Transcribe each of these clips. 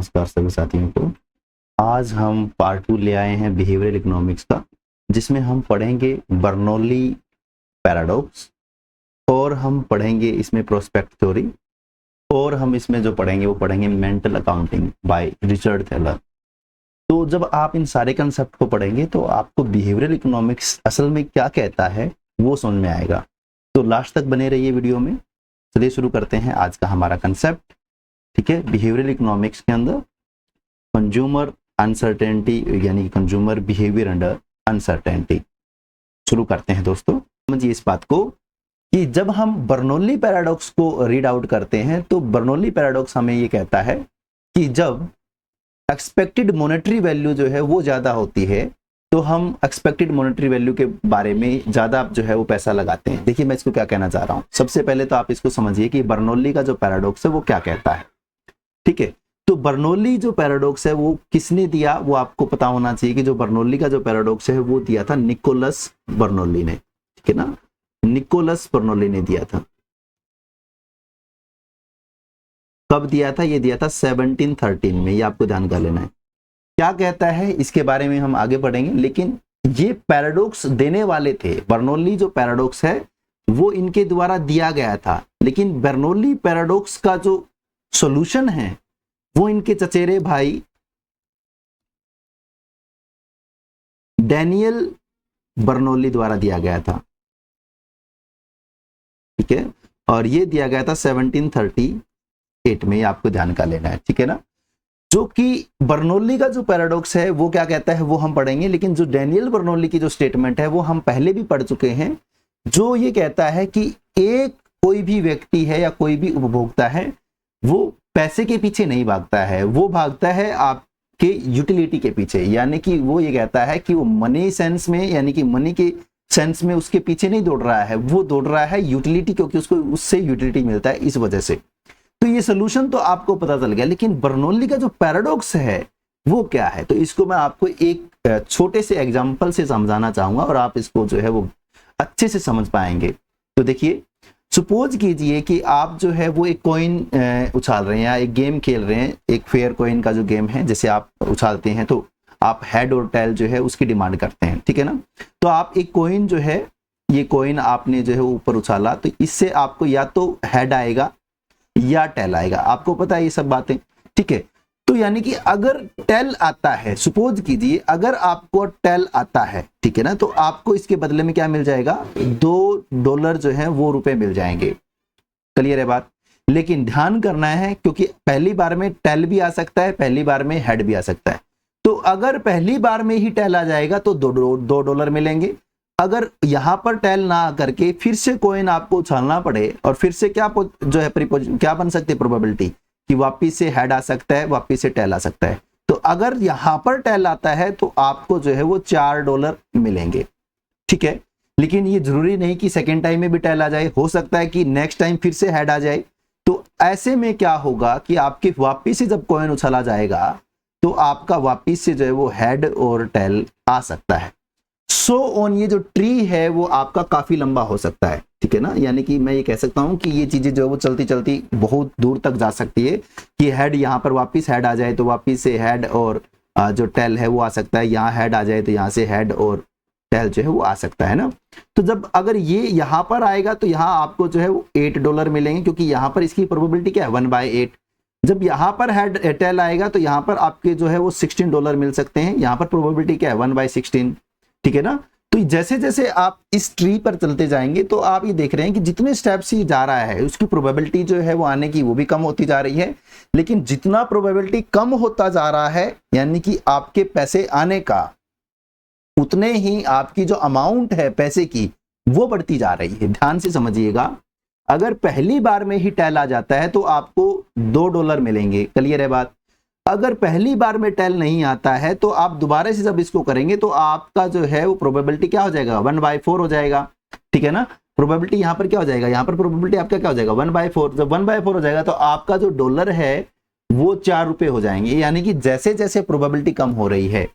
नमस्कार सभी साथियों को। आज हम पार्ट 2 ले आए हैं बिहेवियरल इकोनॉमिक्स का, जिसमें हम पढ़ेंगे बर्नौली पैराडॉक्स और हम पढ़ेंगे इसमें प्रोस्पेक्ट थ्योरी और हम इसमें जो पढ़ेंगे वो पढ़ेंगे mental accounting by Richard Thaler. तो जब आप इन सारे कंसेप्ट को पढ़ेंगे तो आपको बिहेवियरल इकोनॉमिक्स असल में क्या कहता है वो समझ में आएगा। तो लास्ट तक बने रहिए वीडियो में। चलिए शुरू करते हैं आज का हमारा कंसेप्ट। ठीक है, बिहेवियरल इकोनॉमिक्स के अंदर कंज्यूमर अनसर्टेनिटी यानी कंज्यूमर बिहेवियर अंडर अनसर्टेनिटी। शुरू करते हैं दोस्तों। समझिए इस बात को कि जब हम बर्नौली पैराडॉक्स को रीड आउट करते हैं तो बर्नौली पैराडॉक्स हमें ये कहता है कि जब एक्सपेक्टेड मॉनेटरी वैल्यू जो है वो ज्यादा होती है तो हम एक्सपेक्टेड मॉनेटरी वैल्यू के बारे में ज्यादा जो है वो पैसा लगाते हैं। देखिए मैं इसको क्या कहना चाह रहा हूं। सबसे पहले तो आप इसको समझिए कि बर्नौली का जो पैराडॉक्स है वो क्या कहता है। ठीक है, तो बर्नौली जो पैराडॉक्स है वो किसने दिया वो आपको पता होना चाहिए कि जो बर्नौली का जो पैराडॉक्स है वो दिया था निकोलस बर्नौली ने। ठीक है ना, निकोलस बर्नौली ने दिया था। कब दिया था? ये दिया था 1713 में। ये आपको ध्यान कर लेना है। क्या कहता है इसके बारे में हम आगे पढ़ेंगे, लेकिन ये पैराडॉक्स देने वाले थे। बर्नौली जो पैराडॉक्स है वो इनके द्वारा दिया गया था, लेकिन बर्नौली पैराडॉक्स का जो सॉल्यूशन है वो इनके चचेरे भाई डैनियल बर्नौली द्वारा दिया गया था। ठीक है, और ये दिया गया था 1738 में। ये आपको ध्यान का लेना है। ठीक है ना, जो कि बर्नौली का जो पैराडॉक्स है वो क्या कहता है वो हम पढ़ेंगे, लेकिन जो डैनियल बर्नौली की जो स्टेटमेंट है वो हम पहले भी पढ़ चुके हैं। जो ये कहता है कि एक कोई भी व्यक्ति है या कोई भी उपभोक्ता है वो पैसे के पीछे नहीं भागता है, वो भागता है आपके यूटिलिटी के पीछे। यानी कि वो ये कहता है कि वो मनी सेंस में यानी कि मनी के सेंस में उसके पीछे नहीं दौड़ रहा है, वो दौड़ रहा है यूटिलिटी, क्योंकि उसको उससे यूटिलिटी मिलता है इस वजह से। तो ये सोल्यूशन तो आपको पता चल गया, लेकिन बर्नौली का जो पैराडॉक्स है वो क्या है? तो इसको मैं आपको एक छोटे से एग्जांपल से समझाना चाहूंगा और आप इसको जो है वो अच्छे से समझ पाएंगे। तो देखिए, सपोज कीजिए कि आप जो है वो एक कॉइन उछाल रहे हैं या एक गेम खेल रहे हैं। एक फेयर कॉइन का जो गेम है, जैसे आप उछालते हैं तो आप हेड और टेल जो है उसकी डिमांड करते हैं। ठीक है ना, तो आप एक कॉइन जो है, ये कॉइन आपने जो है ऊपर उछाला तो इससे आपको या तो हेड आएगा या टेल आएगा। आपको पता है ये सब बातें। ठीक है, तो यानी कि अगर टेल आता है, सपोज कीजिए अगर आपको टेल आता है, ठीक है ना, तो आपको इसके बदले में क्या मिल जाएगा? $2 जो है वो रुपए मिल जाएंगे। क्लियर है बात? लेकिन ध्यान करना है, क्योंकि पहली बार में टेल भी आ सकता है, पहली बार में हेड भी आ सकता है। तो अगर पहली बार में ही टेल आ जाएगा तो $2 मिलेंगे। अगर यहां पर टेल ना करके फिर से कॉइन आपको उछालना पड़े और फिर से क्या जो है क्या बन सकती है प्रोबेबिलिटी कि वापिस से हेड आ सकता है, वापिस से टेल आ सकता है। तो अगर यहां पर टेल आता है तो आपको जो है वो $4 मिलेंगे। ठीक है, लेकिन ये जरूरी नहीं कि सेकेंड टाइम में भी टेल आ जाए, हो सकता है कि नेक्स्ट टाइम फिर से हेड आ जाए। तो ऐसे में क्या होगा कि आपके वापिस से जब कॉइन उछाला जाएगा तो आपका वापिस से जो है वो हेड और टेल आ सकता है। सो ऑन, ये जो ट्री है वो आपका काफी लंबा हो सकता है। ठीक है ना, यानी कि मैं ये कह सकता हूं कि ये चीजें जो है वो चलती चलती बहुत दूर तक जा सकती है कि हेड यहां पर वापिस हेड आ जाए तो वापिस से हेड और जो टेल है वो आ सकता है, यहाँ हेड आ जाए तो यहाँ से हेड और टेल जो है वो आ सकता है ना। तो जब अगर ये यहाँ पर आएगा तो यहाँ आपको जो है वो $8 मिलेंगे, क्योंकि यहाँ पर इसकी प्रोबेबिलिटी क्या है? 1/8। जब यहाँ पर हेड टेल आएगा तो यहाँ पर आपके जो है वो $16 मिल सकते हैं। यहाँ पर प्रोबेबिलिटी क्या है? 1/16। ठीक है ना, तो जैसे जैसे आप इस ट्री पर चलते जाएंगे तो आप ये देख रहे हैं कि जितने स्टेप्स ही जा रहा है उसकी प्रोबेबिलिटी जो है वो आने की वो भी कम होती जा रही है। लेकिन जितना प्रोबेबिलिटी कम होता जा रहा है यानी कि आपके पैसे आने का, उतने ही आपकी जो अमाउंट है पैसे की वो बढ़ती जा रही है। ध्यान से समझिएगा, अगर पहली बार में ही टेल आ जाता है तो आपको $2 मिलेंगे। क्लियर है बात? अगर पहली बार में टेल नहीं आता है तो आप दोबारा से जब इसको करेंगे तो आपका जो है वो प्रोबेबिलिटी क्या हो जाएगा? 1/4 हो जाएगा। ठीक है ना, प्रोबेबिलिटी यहाँ पर क्या हो जाएगा? यहाँ पर प्रोबेबिलिटी आपका क्या हो जाएगा? 1/4। जब 1/4 हो जाएगा तो आपका जो डॉलर है वो $4 हो जाएंगे। यानी कि जैसे जैसे प्रोबेबिलिटी कम हो रही है,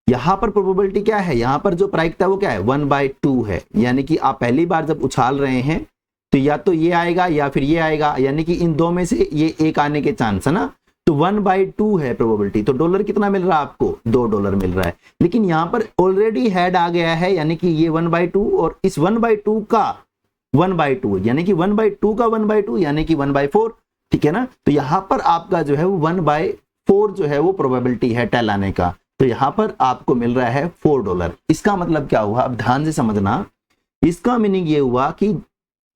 यहाँ पर प्रोबेबिलिटी क्या है? यहाँ पर जो प्रायिकता वो क्या है? 1/2 है। यानी कि आप पहली बार जब उछाल रहे हैं तो या तो ये आएगा या फिर ये आएगा, यानी कि इन दो में से ये एक आने के चांस है ना। तो 1/2 है प्रोबेबिलिटी, तो डॉलर कितना मिल रहा है आपको, $2 मिल रहा है। लेकिन यहाँ पर ऑलरेडी हेड आ गया है, यानी कि ये 1/2 और इस 1/2 का 1/2 यानी कि 1/2 का 1/2 यानी कि 1/4, ठीक है ना। तो यहाँ पर आपका जो है वो 1/4 जो है वो प्रोबेबिलिटी है टेल आने का, तो यहाँ पर आपको मिल रहा है $4। इसका मतलब क्या हुआ, अब ध्यान से समझना, इसका मीनिंग ये हुआ कि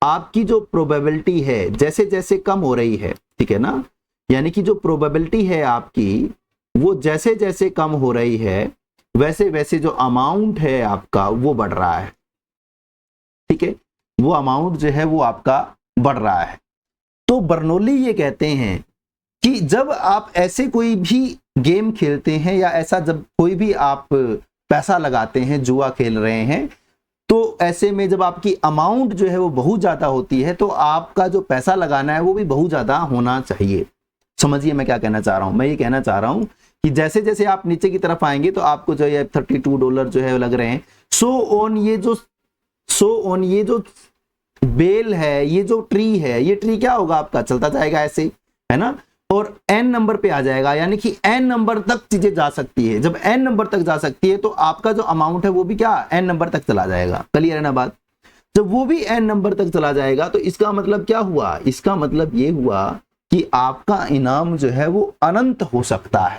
आपकी जो प्रोबेबिलिटी है जैसे जैसे कम हो रही है, ठीक है ना, यानी कि जो प्रोबेबिलिटी है आपकी वो जैसे जैसे कम हो रही है वैसे वैसे जो अमाउंट है आपका वो बढ़ रहा है, ठीक है, वो अमाउंट जो है वो आपका बढ़ रहा है। तो बर्नौली ये कहते हैं कि जब आप ऐसे कोई भी गेम खेलते हैं या ऐसा जब कोई भी आप पैसा लगाते हैं, जुआ खेल रहे हैं, तो ऐसे में जब आपकी अमाउंट जो है वो बहुत ज्यादा होती है तो आपका जो पैसा लगाना है वो भी बहुत ज्यादा होना चाहिए। समझिए मैं क्या कहना चाह रहा हूं, मैं ये कहना चाह रहा हूं कि जैसे जैसे आप नीचे की तरफ आएंगे तो आपको जो है $32 जो है लग रहे हैं। सो ऑन ये जो बेल है, ये जो ट्री है, ये ट्री क्या होगा आपका, चलता जाएगा ऐसे, है ना, और n नंबर पे आ जाएगा, यानी कि n नंबर तक चीजें जा सकती है। जब n नंबर तक जा सकती है तो आपका जो अमाउंट है वो भी क्या n नंबर तक चला जाएगा। क्लियर है ना बात। जब वो भी n नंबर तक चला जाएगा तो इसका मतलब क्या हुआ, इसका मतलब ये हुआ कि आपका इनाम जो है वो अनंत हो सकता है,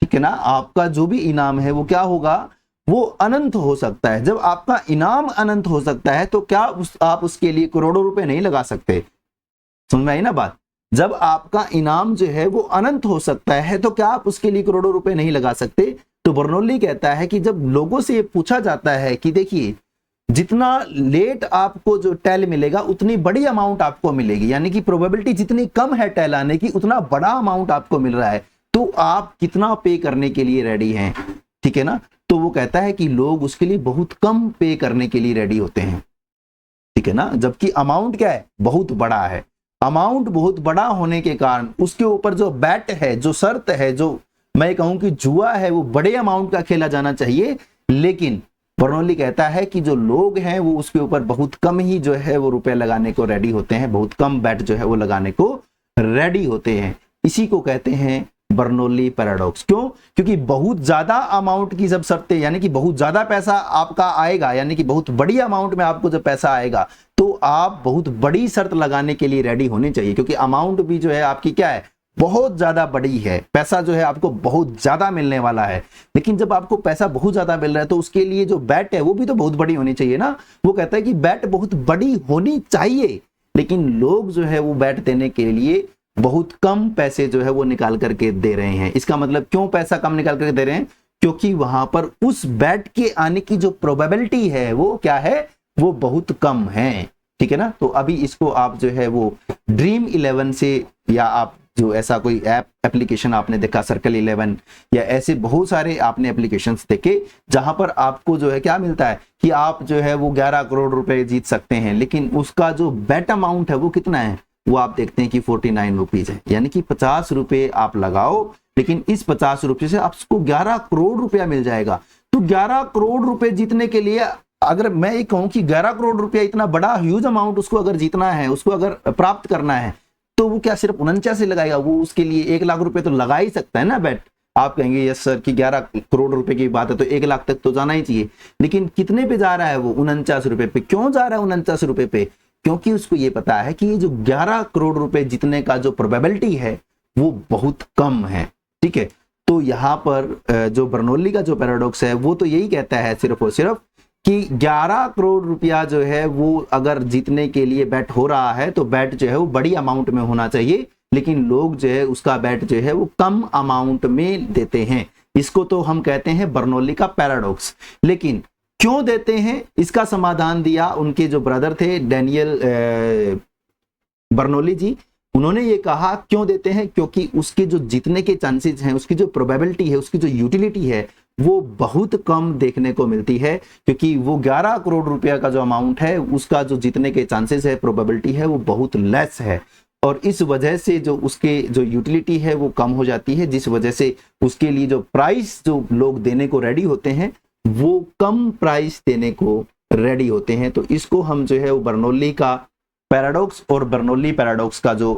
ठीक है ना। आपका जो भी इनाम है वो क्या होगा, वो अनंत हो सकता है। जब आपका इनाम अनंत हो सकता है तो क्या आप उसके लिए करोड़ों रुपए नहीं लगा सकते। समझ में आई ना बात। जब आपका इनाम जो है वो अनंत हो सकता है तो क्या आप उसके लिए करोड़ों रुपए नहीं लगा सकते। तो बर्नौली कहता है कि जब लोगों से ये पूछा जाता है कि देखिए जितना लेट आपको जो टेल मिलेगा उतनी बड़ी अमाउंट आपको मिलेगी, यानी कि प्रोबेबिलिटी जितनी कम है टेल आने की उतना बड़ा अमाउंट आपको मिल रहा है, तो आप कितना पे करने के लिए रेडी हैं, ठीक है ना। तो वो कहता है कि लोग उसके लिए बहुत कम पे करने के लिए रेडी होते हैं, ठीक है ना, जबकि अमाउंट क्या है, बहुत बड़ा है। अमाउंट बहुत बड़ा होने के कारण उसके ऊपर जो बैट है, जो शर्त है, जो मैं कहूं कि जुआ है, वो बड़े अमाउंट का खेला जाना चाहिए। लेकिन बर्नौली कहता है कि जो लोग हैं वो उसके ऊपर बहुत कम ही जो है वो रुपए लगाने को रेडी होते हैं, बहुत कम बैट जो है वो लगाने को रेडी होते हैं। इसी को कहते हैं बर्नौली पैराडॉक्स। क्यों, क्योंकि बहुत ज्यादा अमाउंट की जब शर्तें, यानी कि बहुत ज्यादा पैसा आपका आएगा, यानी कि बहुत बड़ी अमाउंट में आपको जब पैसा आएगा तो आप बहुत बड़ी शर्त लगाने के लिए रेडी होने चाहिए, क्योंकि अमाउंट भी जो है आपकी क्या है, बहुत ज्यादा बड़ी है, पैसा जो है आपको बहुत ज्यादा मिलने वाला है। लेकिन जब आपको पैसा बहुत ज्यादा मिल रहा है तो उसके लिए जो बैट है वो भी तो बहुत बड़ी होनी चाहिए ना। वो कहता है कि बैट बहुत बड़ी होनी चाहिए, लेकिन लोग जो है वो बैट देने के लिए बहुत कम पैसे जो है वो निकाल करके दे रहे हैं। इसका मतलब क्यों पैसा कम निकाल करके दे रहे हैं, क्योंकि वहां पर उस बैट के आने की जो प्रोबेबिलिटी है वो क्या है, वो बहुत कम है, ठीक है ना। तो अभी इसको आप जो है वो ड्रीम 11 से, या आप जो ऐसा कोई एप्लीकेशन आपने देखा सर्कल 11, या ऐसे बहुत सारे आपने एप्लीकेशंस देखे जहां पर आपको जो है क्या मिलता है कि आप जो है वो 11 करोड़ रुपए जीत सकते हैं, लेकिन उसका जो बेट अमाउंट है वो कितना है, वो आप देखते हैं कि 49 रुपीज है, यानी कि 50 रुपए आप लगाओ, लेकिन इस 50 रुपए से आपको 11 करोड़ रुपया मिल जाएगा। तो 11 करोड़ रुपए जीतने के लिए अगर मैं ये कहूं कि 11 करोड़ रुपया इतना बड़ा ह्यूज अमाउंट उसको अगर जीतना है, उसको अगर प्राप्त करना है, तो वो क्या सिर्फ 49 से लगाएगा, वो उसके लिए 1 लाख रुपए तो लगा ही सकता है ना बैट। आप कहेंगे यस सर कि 11 करोड़ रुपए की बात है तो 1 लाख तक तो जाना ही चाहिए, लेकिन कितने पे जा रहा है वो, 49 रुपए पे। क्यों जा रहा है 49 रुपए पे, क्योंकि उसको ये पता है कि ये जो 11 करोड़ रुपए जीतने का जो प्रोबेबिलिटी है वो बहुत कम है, ठीक है। तो यहाँ पर जो बर्नौली का जो पैराडॉक्स है वो तो यही कहता है सिर्फ और सिर्फ कि 11 करोड़ रुपया जो है वो अगर जीतने के लिए बैट हो रहा है तो बैट जो है वो बड़ी अमाउंट में होना चाहिए, लेकिन लोग जो है उसका बैट जो है वो कम अमाउंट में देते हैं। इसको तो हम कहते हैं बर्नौली का पैराडॉक्स। लेकिन क्यों देते हैं, इसका समाधान दिया उनके जो ब्रदर थे डैनियल बर्नौली जी। उन्होंने ये कहा क्यों देते हैं, क्योंकि उसके जो जीतने के चांसेस हैं, उसकी जो प्रोबेबिलिटी है, उसकी जो यूटिलिटी है वो बहुत कम देखने को मिलती है, क्योंकि वो 11 करोड़ रुपया का जो अमाउंट है उसका जो जीतने के चांसेस है, प्रोबेबिलिटी है, वो बहुत लेस है। और इस वजह से जो उसके जो यूटिलिटी है वो कम हो जाती है, जिस वजह से उसके लिए जो प्राइस जो लोग देने को रेडी होते हैं वो कम प्राइस देने को रेडी होते हैं। तो इसको हम जो है वो बर्नौली का पैराडॉक्स और बर्नौली पैराडॉक्स का जो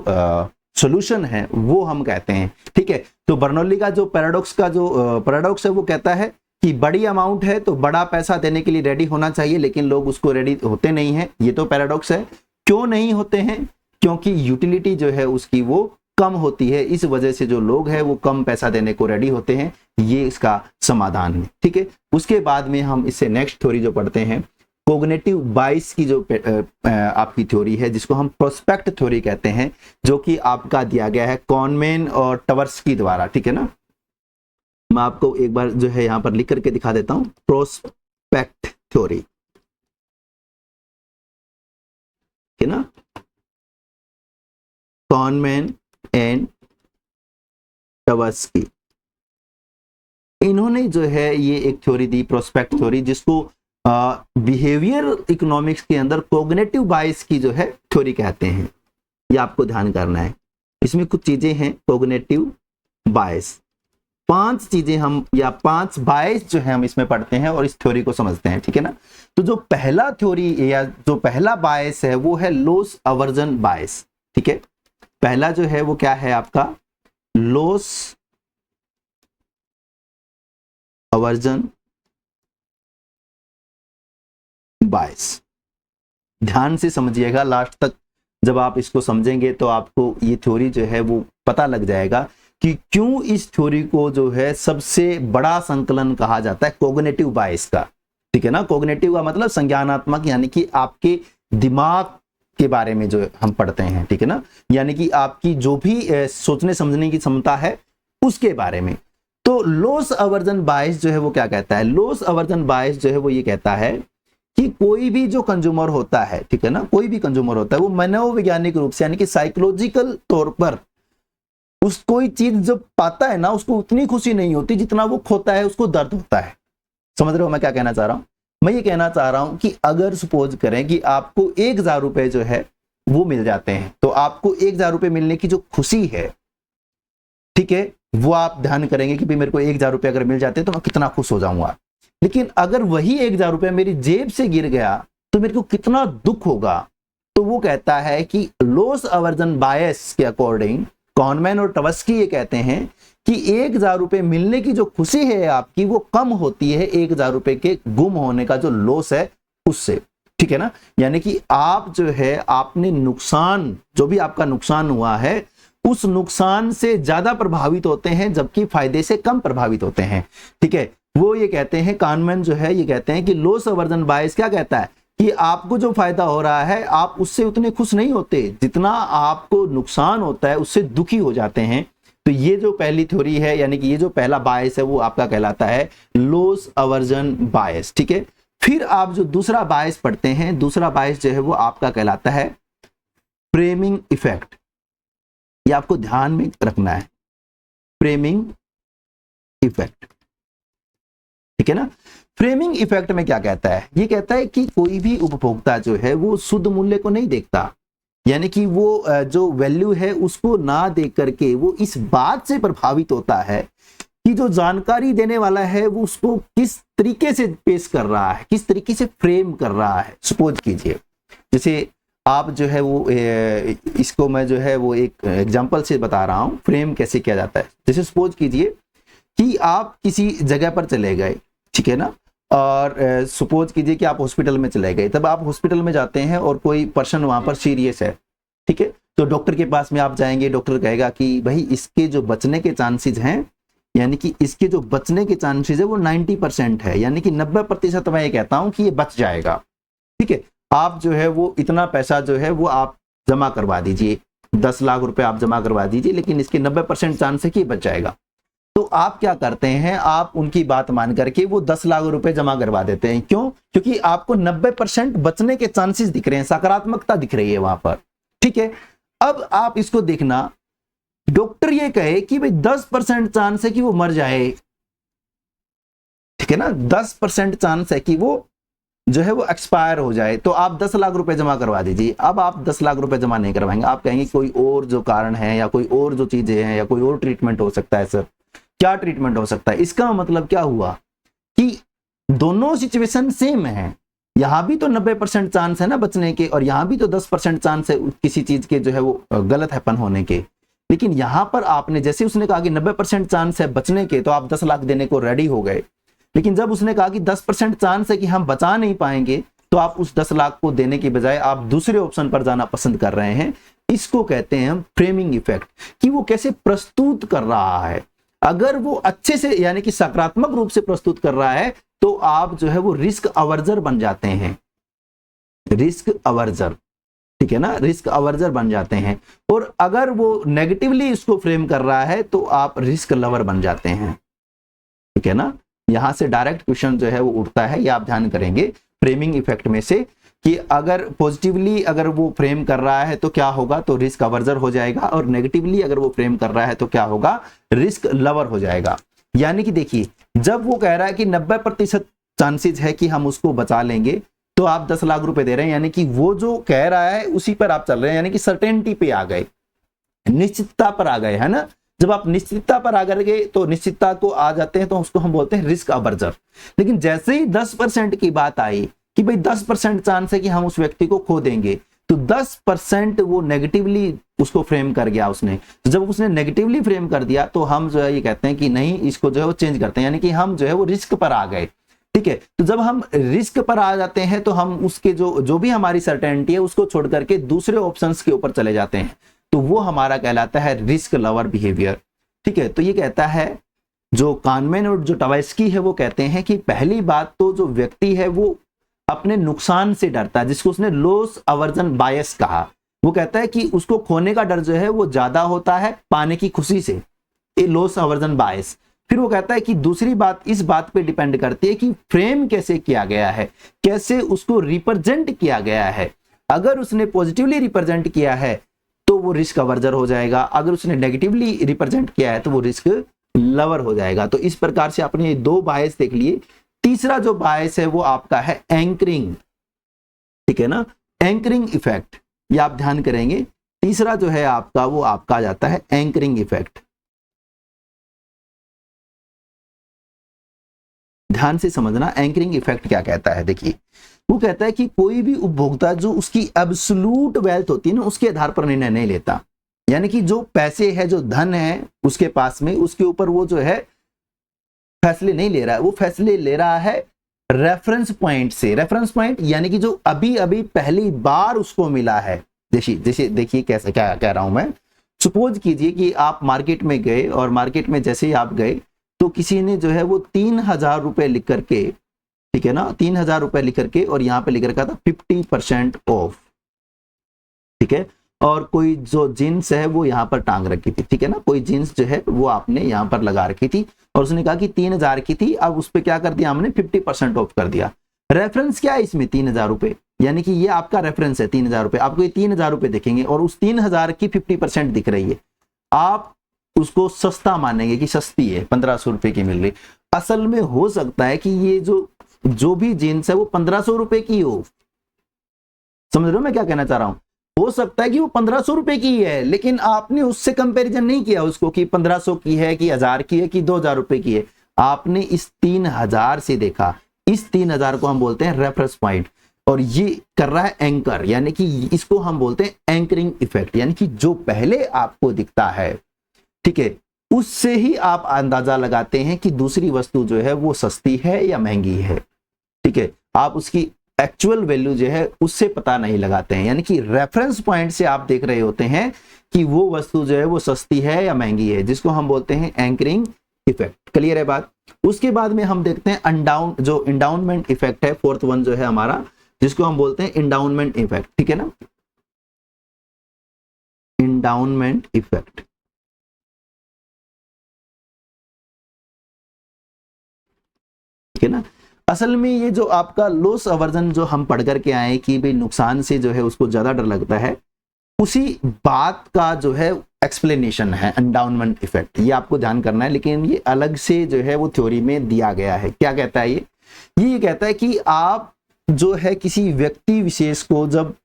सोल्यूशन है वो हम कहते हैं। ठीक है, तो बर्नौली का जो पैराडॉक्स है वो कहता है कि बड़ी अमाउंट है तो बड़ा पैसा देने के लिए रेडी होना चाहिए, लेकिन लोग उसको रेडी होते नहीं हैं। ये तो पैराडॉक्स है। क्यों नहीं होते हैं? क्योंकि यूटिलिटी जो है उसकी वो कम होती है, इस वजह से जो लोग हैं वो कम पैसा देने को रेडी होते हैं। ये इसका समाधान है। ठीक है, उसके बाद में हम इससे नेक्स्ट थ्योरी जो पढ़ते हैं, कोग्निटिव बाइस की जो आपकी थ्योरी है, जिसको हम प्रोस्पेक्ट थ्योरी कहते हैं, जो कि आपका दिया गया है कॉनमैन और टवर्स्की द्वारा। ठीक है ना, मैं आपको एक बार जो है यहां पर लिख करके दिखा देता हूं, प्रोस्पेक्ट थ्योरी। ठीक है ना, कॉनमैन एंड टवर्स्की, इन्होंने जो है ये एक थ्योरी दी, प्रोस्पेक्ट थ्योरी, जिसको बिहेवियर इकोनॉमिक्स के अंदर कोग्निटिव बाइस की जो है थ्योरी कहते हैं। ये आपको ध्यान करना है। इसमें कुछ चीजें हैं कोग्निटिव बाइस, 5 चीजें हम या 5 बाइस जो है हम इसमें पढ़ते हैं और इस थ्योरी को समझते हैं। ठीक है ना, तो जो पहला थ्योरी या जो पहला बाइस है वो है लॉस अवर्जन बाइस। ठीक है, पहला जो है वो क्या है आपका, लॉस अवर्जन बाइस। ध्यान से समझिएगा, लास्ट तक जब आप इसको समझेंगे तो आपको ये थ्योरी जो है वो पता लग जाएगा कि क्यों इस थ्योरी को जो है सबसे बड़ा संकलन कहा जाता है कोग्निटिव बाइस का। ठीक है ना, कोग्निटिव का मतलब संज्ञानात्मक, यानी कि आपके दिमाग के बारे में जो हम पढ़ते हैं। ठीक है ना, यानी कि आपकी जो भी सोचने समझने की क्षमता है उसके बारे में। तो लॉस अवर्जन बाइस जो है वो क्या कहता है, लॉस अवर्जन बाइस जो है वो ये कहता है कि कोई भी जो कंज्यूमर होता है, ठीक है ना, कोई भी कंज्यूमर होता है वो मनोवैज्ञानिक रूप से यानी कि साइकोलॉजिकल तौर पर उस कोई चीज जो पाता है ना उसको उतनी खुशी नहीं होती जितना वो खोता है उसको दर्द होता है। समझ रहे हो मैं क्या कहना चाह रहा हूं? मैं ये कहना चाह रहा हूं कि अगर सपोज करें कि आपको 1000 रुपए जो है वो मिल जाते हैं, तो आपको 1000 रुपए मिलने की जो खुशी है, ठीक है, वो आप ध्यान करेंगे कि भाई मेरे को 1000 रुपए अगर मिल जाते तो मैं कितना खुश हो जाऊंगा। लेकिन अगर वही 1000 रुपए मेरी जेब से गिर गया तो मेरे को कितना दुख होगा। तो वो कहता है कि लॉस अवर्जन बायस के अकॉर्डिंग कॉनमैन और टवर्स्की ये कहते हैं कि 1000 रुपए मिलने की जो खुशी है आपकी वो कम होती है 1000 रुपए के गुम होने का जो लॉस है उससे। ठीक है ना, यानी कि आप जो है आपने नुकसान, जो भी आपका नुकसान हुआ है उस नुकसान से ज्यादा प्रभावित होते हैं, जबकि फायदे से कम प्रभावित होते हैं। ठीक है, वो ये कहते हैं, कॉनमैन जो है ये कहते हैं कि लॉस अवर्जन बायस क्या कहता है कि आपको जो फायदा हो रहा है आप उससे उतने खुश नहीं होते जितना आपको नुकसान होता है, उससे दुखी हो जाते हैं। तो ये जो पहली थ्योरी है, यानी कि ये जो पहला बायस है वो आपका कहलाता है लॉस अवर्जन बायस। ठीक है, फिर आप जो दूसरा बायस पढ़ते हैं, दूसरा बायस जो है वो आपका कहलाता है फ्रेमिंग इफेक्ट। ये आपको ध्यान में रखना है, फ्रेमिंग इफेक्ट। ठीक है ना, फ्रेमिंग इफेक्ट में क्या कहता है, ये कहता है कि कोई भी उपभोक्ता जो है वो शुद्ध मूल्य को नहीं देखता, यानी कि वो जो वैल्यू है उसको ना देख करके वो इस बात से प्रभावित होता है कि जो जानकारी देने वाला है वो उसको किस तरीके से पेश कर रहा है, किस तरीके से फ्रेम कर रहा है। सपोज कीजिए, जैसे आप जो है वो इसको मैं जो है वो एक एग्जांपल से बता रहा हूं फ्रेम कैसे किया जाता है। जैसे सपोज कीजिए कि आप किसी जगह पर चले गए, ठीक है ना, और सपोज कीजिए कि आप हॉस्पिटल में चले गए। तब आप हॉस्पिटल में जाते हैं और कोई पर्सन वहां पर सीरियस है, ठीक है, तो डॉक्टर के पास में आप जाएंगे, डॉक्टर कहेगा कि भाई इसके जो बचने के चांसेस हैं, यानी कि इसके जो बचने के चांसेस है वो 90% है, यानी कि 90% मैं ये कहता हूं कि ये बच जाएगा। ठीक है, आप जो है वो इतना पैसा जो है वो आप जमा करवा दीजिए, 10 लाख रुपए आप जमा करवा दीजिए, लेकिन इसके 90% चांस है कि बच जाएगा। तो आप क्या करते हैं, आप उनकी बात मान करके वो 10 लाख रुपए जमा करवा देते हैं। क्यों? क्योंकि आपको 90% बचने के चांसेस दिख रहे हैं, सकारात्मकता दिख रही है वहां पर। ठीक है, अब आप इसको देखना, डॉक्टर ये कहे कि भाई 10% चांस है कि वो मर जाए, ठीक है ना, 10% चांस है कि वो जो है वो एक्सपायर हो जाए, तो आप 10 लाख रुपए जमा करवा दीजिए। अब आप 10 लाख रुपए जमा नहीं करवाएंगे, आप कहेंगे कोई और जो कारण है या कोई और जो चीजें हैं या कोई और ट्रीटमेंट हो सकता है। सर क्या ट्रीटमेंट हो सकता है? इसका मतलब क्या हुआ कि दोनों सिचुएशन सेम है, यहां भी तो 90% चांस है ना बचने के, और यहां भी तो 10% चांस है किसी चीज के जो है वो गलत हैपन होने के। लेकिन यहां पर आपने जैसे उसने कहा कि 90% चांस है बचने के, तो आप 10 लाख देने को रेडी हो गए। लेकिन जब उसने कहा कि 10% चांस है कि हम बचा नहीं पाएंगे, तो आप उस 10 लाख को देने की बजाय आप दूसरे ऑप्शन पर जाना पसंद कर रहे हैं। इसको कहते हैं हम फ्रेमिंग इफेक्ट, कि वो कैसे प्रस्तुत कर रहा है। अगर वो अच्छे से यानी कि सकारात्मक रूप से प्रस्तुत कर रहा है, तो आप जो है वो रिस्क अवर्जर बन जाते हैं, रिस्क अवर्जर, ठीक है ना, रिस्क अवर्जर बन जाते हैं। और अगर वो नेगेटिवली इसको फ्रेम कर रहा है, तो आप रिस्क लवर बन जाते हैं, ठीक है ना। यहां से डायरेक्ट क्वेश्चन जो है वो उठता है, ये आप ध्यान करेंगे फ्रेमिंग इफेक्ट में से, कि अगर पॉजिटिवली अगर वो फ्रेम कर रहा है तो क्या होगा, तो रिस्क अवर्जर हो जाएगा, और नेगेटिवली अगर वो फ्रेम कर रहा है तो क्या होगा, रिस्क लवर हो जाएगा। यानी कि देखिए, जब वो कह रहा है कि 90% चांसेस है कि हम उसको बचा लेंगे, तो आप 10 लाख रुपए दे रहे हैं, यानी कि वो जो कह रहा है उसी पर आप चल रहे हैं, यानी कि सर्टेनिटी पे आ गए, निश्चितता पर आ गए, है ना। जब आप निश्चितता पर आ गए तो निश्चितता को आ जाते हैं, तो उसको हम बोलते हैं रिस्क अवर्जर। लेकिन जैसे ही 10% की बात आई कि भाई 10% चांस है कि हम उस व्यक्ति को खो देंगे, तो 10% वो नेगेटिवली उसको फ्रेम कर गया उसने। तो जब उसने नेगेटिवली फ्रेम कर दिया, तो हम जो है ये कहते हैं कि नहीं, इसको जो है वो चेंज करते हैं, यानी कि हम जो है वो रिस्क पर आ गए, ठीक है। तो जब हम रिस्क पर आ जाते हैं, तो हम उसके जो भी हमारी सर्टेनिटी है उसको छोड़ करके दूसरे ऑप्शंस के ऊपर चले जाते हैं, तो वो हमारा कहलाता है रिस्क लवर बिहेवियर, ठीक है। तो ये कहता है, जो कानमैन और जो टवाइस्की है वो कहते हैं कि पहली बात तो जो व्यक्ति है वो अपने नुकसान से डरता है, जिसको उसने लॉस अवर्जन बायस कहा। वो कहता है कि उसको खोने का डर जो है वो ज्यादा होता है पाने की खुशी से, ये लॉस अवर्जन बायस। फिर वो कहता है कि दूसरी बात इस बात पे डिपेंड करती है कि फ्रेम कैसे किया गया है, कैसे उसको रिप्रेजेंट किया गया है। अगर उसने पॉजिटिवली रिप्रेजेंट किया है तो वो रिस्क अवर्जर हो जाएगा, अगर उसने नेगेटिवली रिप्रेजेंट किया है तो वो रिस्क लवर हो जाएगा। तो इस प्रकार से आपने ये 2 बायस देख लिए। तीसरा जो बायस है वो आपका है एंकरिंग, ठीक है ना, एंकरिंग इफेक्ट, ये आप ध्यान करेंगे। तीसरा जो है आपका वो आपका आ जाता है एंकरिंग इफेक्ट। ध्यान से समझना एंकरिंग इफेक्ट क्या कहता है। देखिए, वो कहता है कि कोई भी उपभोक्ता जो उसकी एब्सोल्यूट वेल्थ होती है ना, उसके आधार पर निर्णय नहीं लेता, यानी कि जो पैसे है, जो धन है उसके पास में, उसके ऊपर वो जो है फैसले नहीं ले रहा है, वो फैसले ले रहा है रेफरेंस पॉइंट से। रेफरेंस पॉइंट यानी कि जो अभी अभी पहली बार उसको मिला है। जैसे देखिए कैसे क्या कह रहा हूं मैं। सपोज कीजिए कि आप मार्केट में गए, और मार्केट में जैसे ही आप गए तो किसी ने जो है वो 3000 रुपए लिख करके, ठीक है ना, 3000 रुपए लिख करके, और यहाँ पे लिख रखा था 50% ऑफ, ठीक है। और कोई जो जीन्स है वो यहाँ पर टांग रखी थी, ठीक है ना, कोई जीन्स जो है वो आपने यहाँ पर लगा रखी थी, और उसने कहा कि 3000 की थी, अब उस पर क्या कर दिया हमने, 50% ऑफ कर दिया। रेफरेंस क्या है इसमें, 3000 रुपए, यानी कि ये आपका रेफरेंस है 3000 रुपए। आपको ये 3000 रुपए दिखेंगे और उस 3000 की 50% दिख रही है, आप उसको सस्ता मानेंगे कि सस्ती है, 1500 रुपए की मिल रही। असल में हो सकता है कि ये जो भी जीन्स है वो 1500 रुपए की हो। समझ रहे हो मैं क्या कहना चाह रहा हूं। हो सकता है कि वो 1500 रुपए की है, लेकिन आपने उससे कंपैरिजन नहीं किया उसको कि 1500 की है कि 1000 की है कि 2000 रुपए की है। आपने इस 3000 से देखा। इस 3000 को हम बोलते हैं रेफरेंस पॉइंट, और ये कर रहा है एंकर, यानी कि इसको हम बोलते हैं एंकरिंग इफेक्ट, यानी कि जो पहले आपको दिखता है, ठीक है, उससे ही आप अंदाजा लगाते हैं कि दूसरी वस्तु जो है वो सस्ती है या महंगी है, ठीक है। आप उसकी एक्चुअल वैल्यू जो है उससे पता नहीं लगाते हैं, यानी कि रेफरेंस पॉइंट से आप देख रहे होते हैं कि वो वस्तु जो है वो सस्ती है या महंगी है, जिसको हम बोलते हैं एंकरिंग इफेक्ट। क्लियर है बात। उसके बाद में हम देखते हैं जो इंडाउनमेंट इफेक्ट है, फोर्थ वन जो है हमारा, जिसको हम बोलते हैं इंडाउनमेंट इफेक्ट, ठीक है ना, इंडाउनमेंट इफेक्ट, ठीक है ना। असल में ये जो आपका लॉस अवर्जन जो हम पढ़ करके आए कि भाई नुकसान से जो है उसको ज्यादा डर लगता है, उसी बात का जो है एक्सप्लेनेशन है एंडाउनमेंट इफेक्ट। ये आपको ध्यान करना है, लेकिन ये अलग से जो है वो थ्योरी में दिया गया है। क्या कहता है ये कहता है कि आप जो है किसी व्यक्ति विशेष को जब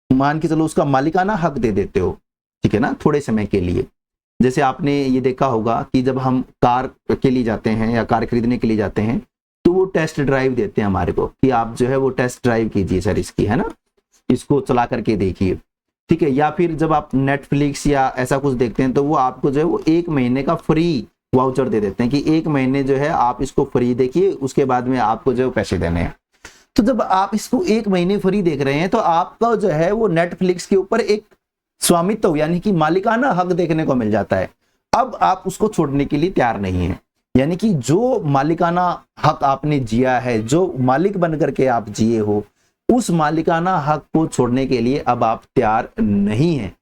मान के चलो उसका मालिकाना हक दे देते हो, ठीक है ना, थोड़े समय के लिए। जैसे आपने ये देखा होगा कि जब हम कार के लिए जाते हैं या कार खरीदने के लिए जाते हैं, तो वो टेस्ट ड्राइव देते हैं हमारे को कि आप जो है वो टेस्ट ड्राइव कीजिए सर इसकी, है ना, इसको चला करके देखिए। ठीक है, या फिर जब आप नेटफ्लिक्स या ऐसा कुछ देखते हैं तो वो आपको जो है वो 1 महीने का फ्री वाउचर दे देते हैं कि 1 महीने जो है आप इसको फ्री देखिए, उसके बाद में आपको जो है पैसे देने हैं। तो जब आप इसको 1 महीने फ्री देख रहे हैं तो आपका जो है वो नेटफ्लिक्स के ऊपर एक स्वामित्व यानी कि मालिकाना हक देखने को मिल जाता है। अब आप उसको छोड़ने के लिए तैयार नहीं है, यानी कि जो मालिकाना हक आपने जिया है, जो मालिक बन करके आप जिए हो, उस मालिकाना हक को छोड़ने के लिए अब आप तैयार नहीं हैं।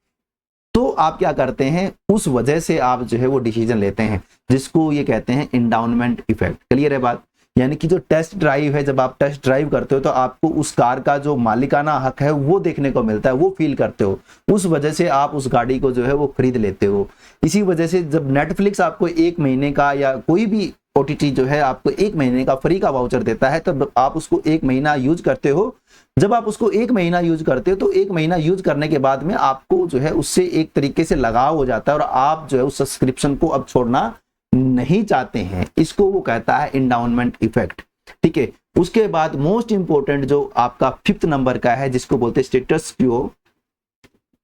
तो आप क्या करते हैं, उस वजह से आप जो है वो डिसीजन लेते हैं, जिसको ये कहते हैं इंडाउनमेंट इफेक्ट। क्लियर है बात? यानी कि जो टेस्ट ड्राइव है, जब आप टेस्ट ड्राइव करते हो तो आपको उस कार का जो मालिकाना हक है वो देखने को मिलता है, वो फील करते हो, उस वजह से आप उस गाड़ी को जो है वो खरीद लेते हो। इसी वजह से जब नेटफ्लिक्स आपको 1 महीने का या कोई भी OTT जो है आपको 1 महीने का फ्री का वाउचर देता है, तब आप उसको 1 महीना यूज करते हो। जब आप उसको 1 महीना यूज करते हो तो 1 महीना यूज करने के बाद में आपको जो है उससे एक तरीके से लगाव हो जाता है और आप जो है उस सब्सक्रिप्शन को अब छोड़ना नहीं चाहते हैं। इसको वो कहता है इंडाउनमेंट इफेक्ट। ठीक है, उसके बाद मोस्ट इंपोर्टेंट जो आपका 5th नंबर का है, जिसको बोलते हैं स्टेटस क्वो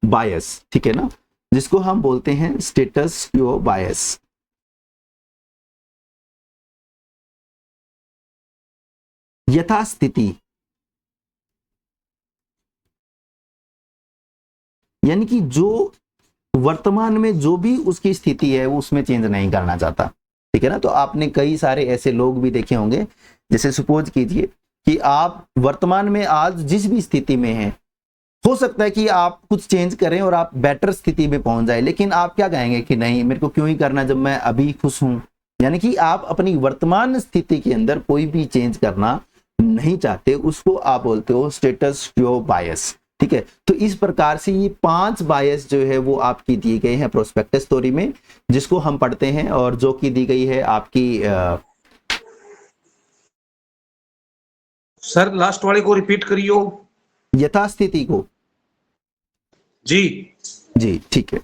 बायस। ठीक है ना, जिसको हम बोलते हैं स्टेटस क्वो बायस। यथास्थिति, यानी कि जो वर्तमान में जो भी उसकी स्थिति है वो उसमें चेंज नहीं करना चाहता। ठीक है ना, तो आपने कई सारे ऐसे लोग भी देखे होंगे, जैसे सपोज कीजिए कि आप वर्तमान में आज जिस भी स्थिति में हैं, हो सकता है कि आप कुछ चेंज करें और आप बेटर स्थिति में पहुंच जाए, लेकिन आप क्या कहेंगे कि नहीं, मेरे को क्यों ही करना जब मैं अभी खुश हूं। यानी कि आप अपनी वर्तमान स्थिति के अंदर कोई भी चेंज करना नहीं चाहते, उसको आप बोलते हो स्टेटस क्वो बायस। ठीक है, तो इस प्रकार से ये 5 बायस जो है वो आपकी दी गई है प्रोस्पेक्टस थ्योरी में, जिसको हम पढ़ते हैं, और जो कि दी गई है आपकी सर लास्ट वाले को रिपीट करियो। यथास्थिति को। जी जी ठीक है,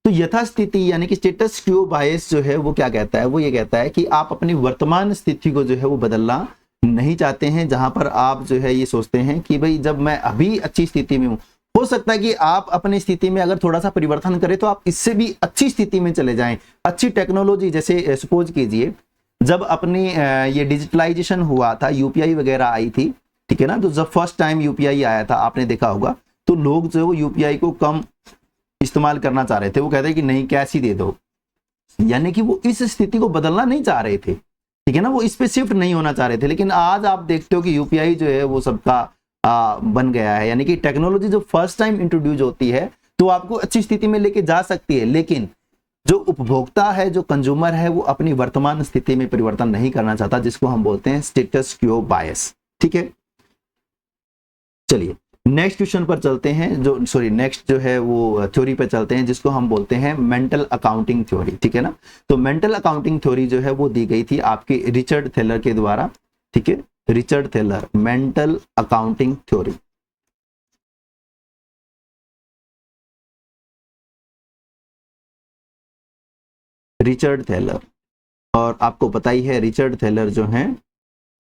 तो यथास्थिति यानी कि स्टेटस क्वो बायस जो है वो क्या कहता है, वो ये कहता है कि आप अपनी वर्तमान स्थिति को जो है वो बदलना नहीं चाहते हैं, जहां पर आप जो है ये सोचते हैं कि भाई जब मैं अभी अच्छी स्थिति में हूं, हो सकता है कि आप अपनी स्थिति में अगर थोड़ा सा परिवर्तन करें तो आप इससे भी अच्छी स्थिति में चले जाएं। अच्छी टेक्नोलॉजी, जैसे सपोज कीजिए जब अपनी ये डिजिटलाइजेशन हुआ था, UPI वगैरह आई थी, ठीक है ना, तो जब फर्स्ट टाइम UPI आया था आपने देखा होगा, तो लोग जो है वो UPI को कम इस्तेमाल करना चाह रहे थे, वो कहते हैं कि नहीं कैश ही दे दो, यानी कि वो इस स्थिति को बदलना नहीं चाह रहे थे। ठीक है ना, वो इस पे शिफ्ट नहीं होना चाह रहे थे। लेकिन आज आप देखते हो कि UPI जो है वो सबका बन गया है, यानी कि टेक्नोलॉजी जो फर्स्ट टाइम इंट्रोड्यूस होती है तो आपको अच्छी स्थिति में लेके जा सकती है, लेकिन जो उपभोक्ता है, जो कंज्यूमर है, वो अपनी वर्तमान स्थिति में परिवर्तन नहीं करना चाहता, जिसको हम बोलते हैं स्टेटस क्वो बायस। ठीक है, चलिए नेक्स्ट क्वेश्चन पर चलते हैं, नेक्स्ट जो है वो थ्योरी पर चलते हैं, जिसको हम बोलते हैं मेंटल अकाउंटिंग थ्योरी। ठीक है ना, तो मेंटल अकाउंटिंग थ्योरी जो है वो दी गई थी आपके रिचर्ड थैलर के द्वारा। ठीक है, Richard Thaler, mental accounting theory. Richard Thaler, और आपको पता ही है रिचर्ड थैलर जो हैं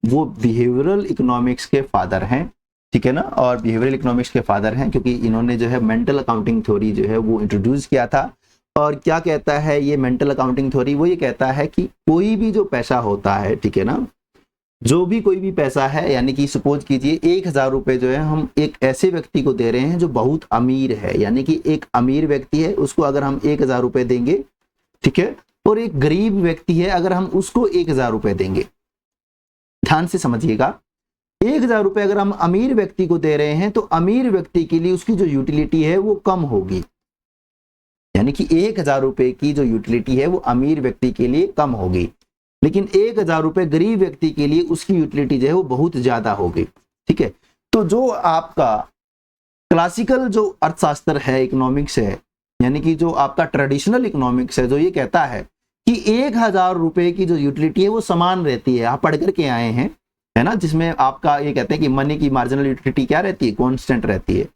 वो बिहेवियरल इकोनॉमिक्स के फादर हैं। ठीक है ना, और बिहेवियरल इकोनॉमिक्स के फादर हैं क्योंकि इन्होंने जो है मेंटल अकाउंटिंग थ्योरी जो है वो इंट्रोड्यूस किया था। और क्या कहता है ये मेंटल अकाउंटिंग थ्योरी, वो ये कहता है कि कोई भी जो पैसा होता है, ठीक है ना, जो भी कोई भी पैसा है, यानी कि सपोज कीजिए 1000 रुपए जो है हम एक ऐसे व्यक्ति को दे रहे हैं जो बहुत अमीर है, यानी कि एक अमीर व्यक्ति है, उसको अगर हम 1000 रुपए देंगे, ठीक है, और एक गरीब व्यक्ति है अगर हम उसको 1000 रुपए देंगे, ध्यान से समझिएगा, 1000 रुपए अगर हम अमीर व्यक्ति को दे रहे हैं तो अमीर व्यक्ति के लिए उसकी जो यूटिलिटी है वो कम होगी, यानी कि 1000 रुपए की जो यूटिलिटी है वो अमीर व्यक्ति के लिए कम होगी, लेकिन 1000 रुपए गरीब व्यक्ति के लिए उसकी यूटिलिटी जो है वो बहुत ज्यादा होगी। ठीक है, तो जो आपका क्लासिकल जो अर्थशास्त्र है, इकोनॉमिक्स है, यानी कि जो आपका ट्रेडिशनल इकोनॉमिक्स है, जो ये कहता है कि 1000 रुपए की जो यूटिलिटी है वो समान रहती है, आप पढ़ करके आए हैं, है ना, जिसमें आपका ये कहते हैं कि मनी की मार्जिनल यूटिलिटी क्या रहती है, कांस्टेंट रहती है।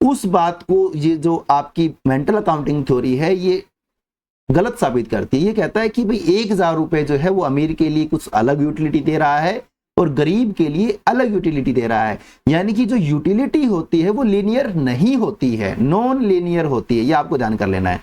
उस बात को ये जो आपकी मेंटल अकाउंटिंग थ्योरी है ये गलत साबित करती है। ये कहता है कि भाई 1000 रुपए जो है वो अमीर के लिए कुछ अलग यूटिलिटी दे रहा है और गरीब के लिए अलग यूटिलिटी दे रहा है। यानी कि जो यूटिलिटी होती है वो लीनियर नहीं होती है, नॉन लीनियर होती है, ये आपको ध्यान कर लेना है,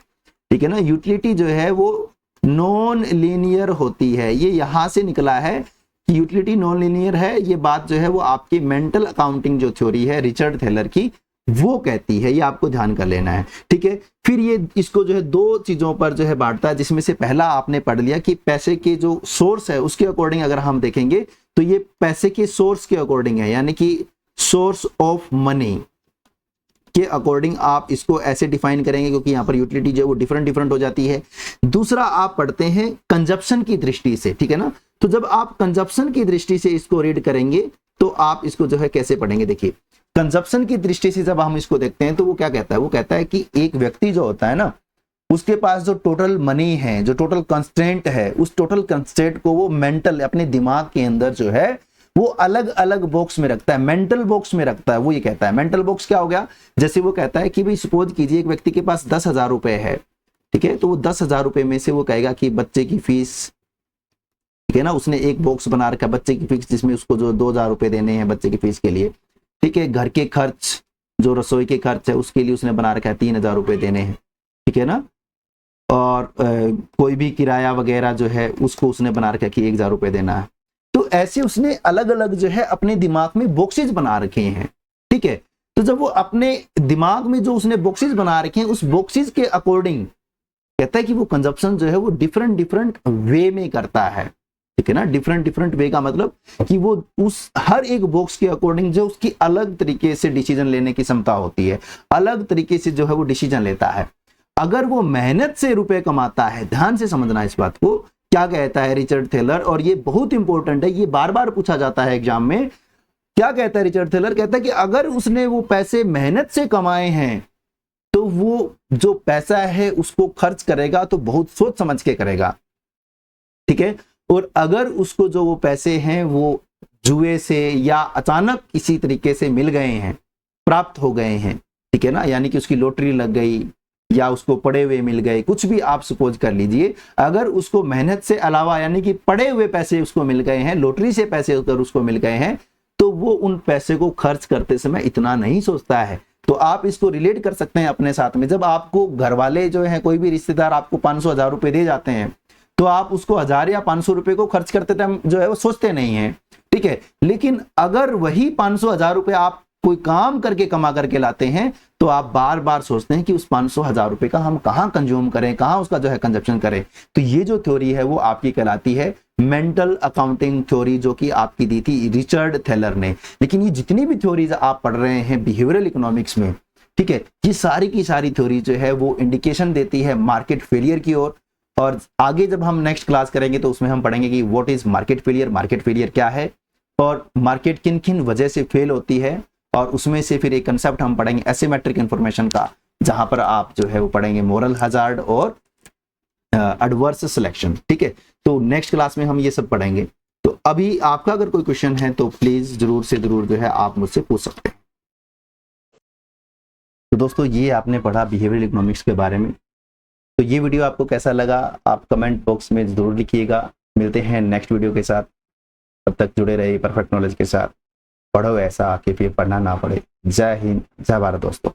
ठीक है ना। यूटिलिटी जो है वो नॉन लीनियर होती है, ये यहां से निकला है कि यूटिलिटी नॉन लीनियर है। ये बात जो है वो आपकी मेंटल अकाउंटिंग जो थ्योरी है रिचर्ड थैलर की, वो कहती है, ये आपको ध्यान कर लेना है, ठीक है। फिर ये इसको जो है दो चीजों पर जो है बांटता है, जिसमें से पहला आपने पढ़ लिया कि पैसे के जो सोर्स है उसके अकॉर्डिंग अगर हम देखेंगे तो ये पैसे के सोर्स के अकॉर्डिंग है, यानी कि सोर्स ऑफ मनी के अकॉर्डिंग आप इसको ऐसे डिफाइन करेंगे, क्योंकि यहाँ पर यूटिलिटी जो है वो डिफरेंट हो जाती है। दूसरा आप पढ़ते हैं कंजप्शन की दृष्टि से, ठीक है ना। तो जब आप कंजप्शन की दृष्टि से इसको रीड करेंगे तो आप इसको जो है कैसे पढ़ेंगे, देखिए कंजप्शन की दृष्टि से जब हम इसको देखते हैं तो वो क्या कहता है, वो कहता है कि एक व्यक्ति जो होता है ना, उसके पास जो टोटल मनी है, जो टोटल कंस्ट्रेंट है, उस टोटल कंस्ट्रेंट को वो मेंटल अपने दिमाग के अंदर जो है वो अलग अलग बॉक्स में रखता है, मेंटल बॉक्स में रखता है। वो ये कहता है मेंटल बॉक्स क्या हो गया, जैसे वो कहता है कि भाई सपोज कीजिए एक व्यक्ति के पास 10,000 रुपए है, ठीक है, तो वो 10,000 रुपए में से वो कहेगा कि बच्चे की फीस, ठीक है ना, उसने एक बॉक्स बना रखा बच्चे की फीस, जिसमें उसको जो 2,000 रुपए देने हैं बच्चे की फीस के लिए, ठीक है। घर के खर्च, जो रसोई के खर्च है उसके लिए उसने बना रखा है 3,000 रुपए देने हैं, ठीक है ना। और कोई भी किराया वगैरह जो है उसको उसने बना रखा है कि 1,000 रुपए देना है। तो ऐसे उसने अलग अलग जो है अपने दिमाग में बॉक्सेस बना रखे हैं, ठीक है। तो जब वो अपने दिमाग में जो उसने बॉक्सेस बना रखे हैं उस बॉक्सेस के अकॉर्डिंग कहता है कि वो कंजप्शन जो है वो डिफरेंट वे में करता है, ठीक है ना। डिफरेंट वे का मतलब कि वो उस हर एक बॉक्स के अकॉर्डिंग जो उसकी अलग तरीके से डिसीजन लेने की क्षमता होती है, अलग तरीके से जो है वो डिसीजन लेता है। अगर वो मेहनत से रुपए कमाता है, ध्यान से समझना इस बात को, क्या कहता है रिचर्ड थैलर, और ये बहुत इंपॉर्टेंट है, ये बार बार पूछा जाता है एग्जाम में। क्या कहता है रिचर्ड थैलर, कहता है कि अगर उसने वो पैसे मेहनत से कमाए हैं तो वो जो पैसा है उसको खर्च करेगा तो बहुत सोच समझ के करेगा, ठीक है। और अगर उसको जो वो पैसे हैं वो जुए से या अचानक किसी तरीके से मिल गए हैं, प्राप्त हो गए हैं, ठीक है ना, यानी कि उसकी लॉटरी लग गई या उसको पड़े हुए मिल गए, कुछ भी आप सपोज कर लीजिए, अगर उसको मेहनत से अलावा यानी कि पड़े हुए पैसे उसको मिल गए हैं, लॉटरी से पैसे अगर उसको मिल गए हैं, तो वो उन पैसे को खर्च करते समय इतना नहीं सोचता है। तो आप इसको रिलेट कर सकते हैं अपने साथ में। जब आपको घर वाले जो है, कोई भी रिश्तेदार आपको 500-1000 रुपए दे जाते हैं, तो आप उसको 1000 या 500 रुपए को खर्च करते टाइम जो है वो सोचते नहीं है, ठीक है। लेकिन अगर वही 500-1000 रुपए आप कोई काम करके कमा करके लाते हैं तो आप बार बार सोचते हैं कि उस 500-1000 रुपए का हम कहाँ कंज्यूम करें, कहाँ उसका जो है कंजप्शन करें। तो ये जो थ्योरी है वो आपकी कहलाती है मेंटल अकाउंटिंग थ्योरी, जो कि आपकी दी थी रिचर्ड थैलर ने। लेकिन ये जितनी भी थ्योरीज आप पढ़ रहे हैं बिहेवियरल इकोनॉमिक्स में, ठीक है, ये सारी की सारी थ्योरी जो है वो इंडिकेशन देती है मार्केट फेलियर की ओर। और आगे जब हम नेक्स्ट क्लास करेंगे तो उसमें हम पढ़ेंगे कि व्हाट इज मार्केट फेलियर क्या है, और मार्केट किन किन वजह से फेल होती है, और उसमें से फिर एक कंसेप्ट हम पढ़ेंगे एसिमेट्रिक इंफॉर्मेशन का, जहां पर आप जो है वो पढ़ेंगे मोरल हजार्ड और एडवर्स सिलेक्शन, ठीक है। तो नेक्स्ट क्लास में हम ये सब पढ़ेंगे। तो अभी आपका अगर कोई क्वेश्चन है तो प्लीज जरूर से जरूर जो है आप मुझसे पूछ सकते हैं। तो दोस्तों ये आपने पढ़ा बिहेवियरल इकोनॉमिक्स के बारे में। तो ये वीडियो आपको कैसा लगा आप कमेंट बॉक्स में जरूर लिखिएगा। मिलते हैं नेक्स्ट वीडियो के साथ, तब तक जुड़े रहिए परफेक्ट नॉलेज के साथ। पढ़ो ऐसा कि फिर पढ़ना ना पड़े। जय हिंद, जय भारत दोस्तों।